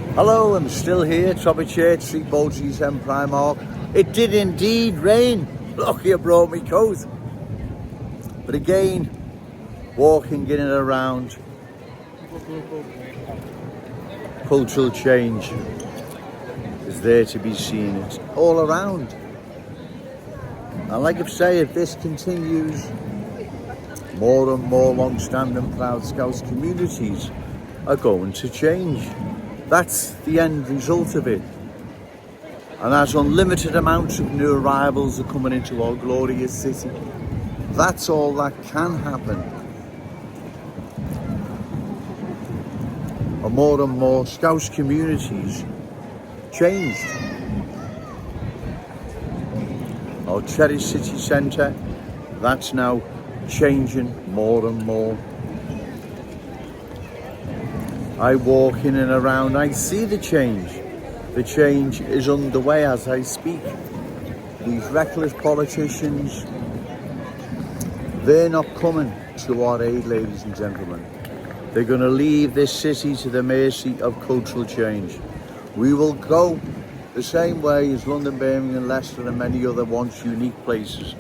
Hello, I'm still here, Trobber Church, Street Boltries and Primark. It did indeed rain. Lucky I brought my coat. But again, walking in and around, cultural change is there to be seen. It's all around. And like I've said, if this continues, more and more long-standing proud Scouse communities are going to change. That's the end result of it. And as unlimited amounts of new arrivals are coming into our glorious city, that's all that can happen. And more Scouse communities changed. Our cherished city centre, that's now changing more and more. I walk in and around, I see the change. The change is underway as I speak. These reckless politicians, they're not coming to our aid, ladies and gentlemen. They're going to leave this city to the mercy of cultural change. We will go the same way as London, Birmingham, Leicester and many other once unique places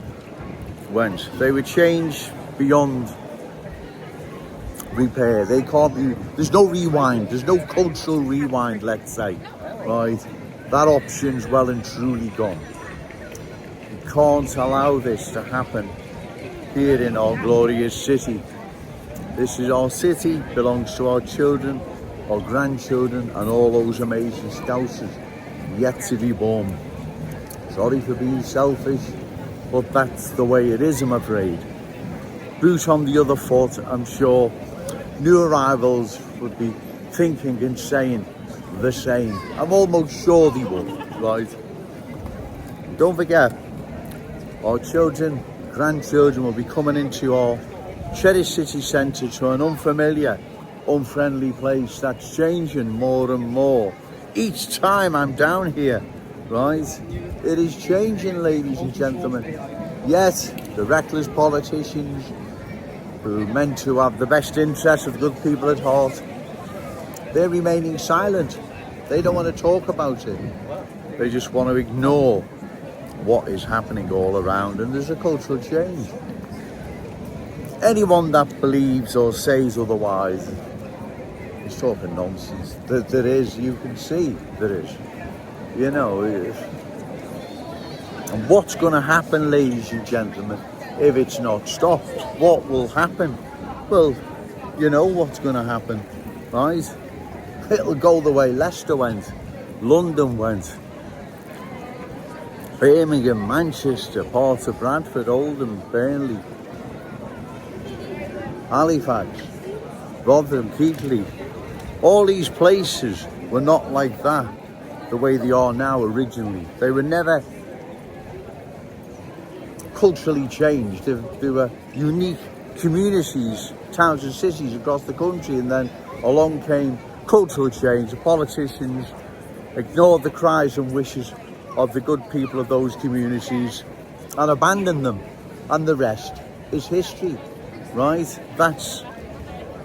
went. They were changed beyond repair. They can't be, there's no rewind, there's no cultural rewind, let's say, right? That option's well and truly gone. We can't allow this to happen here in our glorious city. This is our city, belongs to our children, our grandchildren and all those amazing Scousers yet to be born. Sorry for being selfish, but that's the way it is, I'm afraid. Boot on the other foot, I'm sure new arrivals would be thinking and saying the same. I'm almost sure they would, right? Don't forget, our children, grandchildren will be coming into our cherished city centre to an unfamiliar, unfriendly place that's changing more and more. Each time I'm down here, right? It is changing, ladies and gentlemen. Yet, the reckless politicians who meant to have the best interests of the good people at heart, they're remaining silent. They don't want to talk about it. They just want to ignore what is happening all around, and there's a cultural change. Anyone that believes or says otherwise is talking nonsense. There is, you can see there is. You know, and what's going to happen, ladies and gentlemen, if it's not stopped? What will happen? Well, you know what's going to happen, right? It'll go the way Leicester went, London went, Birmingham, Manchester, parts of Bradford, Oldham, Burnley, Halifax, Rotherham, Keighley. All these places were not like that, the way they are now originally. They were never culturally changed. They were unique communities, towns and cities across the country, and then along came cultural change. The politicians ignored the cries and wishes of the good people of those communities and abandoned them, and the rest is history, right? That's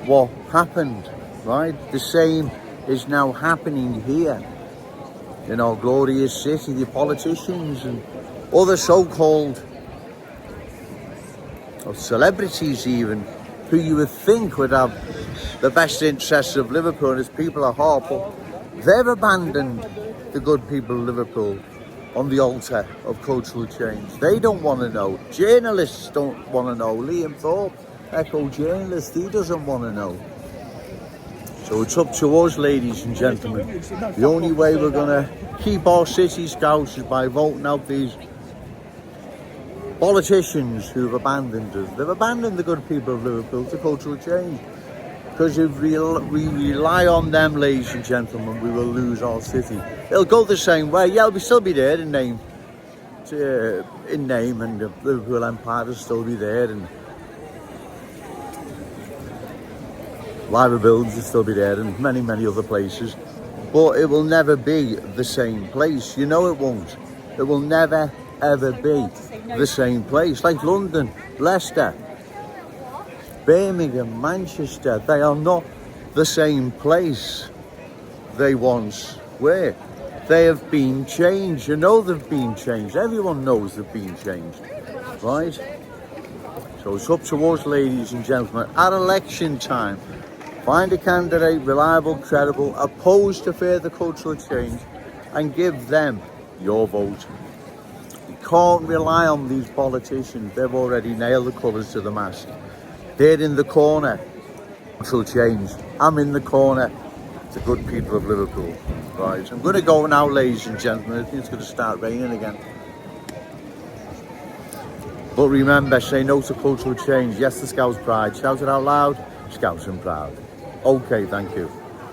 what happened, right? The same is now happening here in our glorious city. The politicians and other so-called celebrities even, who you would think would have the best interests of Liverpool and its people at heart, but they've abandoned the good people of Liverpool on the altar of cultural change. They don't want to know. Journalists don't want to know. Liam Thorpe, Echo journalist, he doesn't want to know. So it's up to us, ladies and gentlemen. The only way we're going to keep our city Scouse is by voting out these politicians who've abandoned us. They've abandoned the good people of Liverpool to cultural change. Because if we rely on them, ladies and gentlemen, we will lose our city. It'll go the same way. Yeah, it'll still be there in name, and the Liverpool Empire will still be there, and Liverpool will still be there, and many other places. But it will never be the same place. You know it won't. It will never ever be the same place. Like London, Leicester, Birmingham, Manchester, they are not the same place. they once were. They have been changed. You know they've been changed. Everyone knows they've been changed, right? So it's up to us, ladies and gentlemen, at election time. Find a candidate, reliable, credible, opposed to further cultural change, and give them your vote. You can't rely on these politicians. They've already nailed the colours to the mast. They're in the corner. Cultural change. I'm in the corner. The good people of Liverpool. Right, I'm going to go now, ladies and gentlemen. I think it's going to start raining again. But remember, say no to cultural change. Yes to Scouse pride. Shout it out loud. Scouse and proud. Okay, thank you.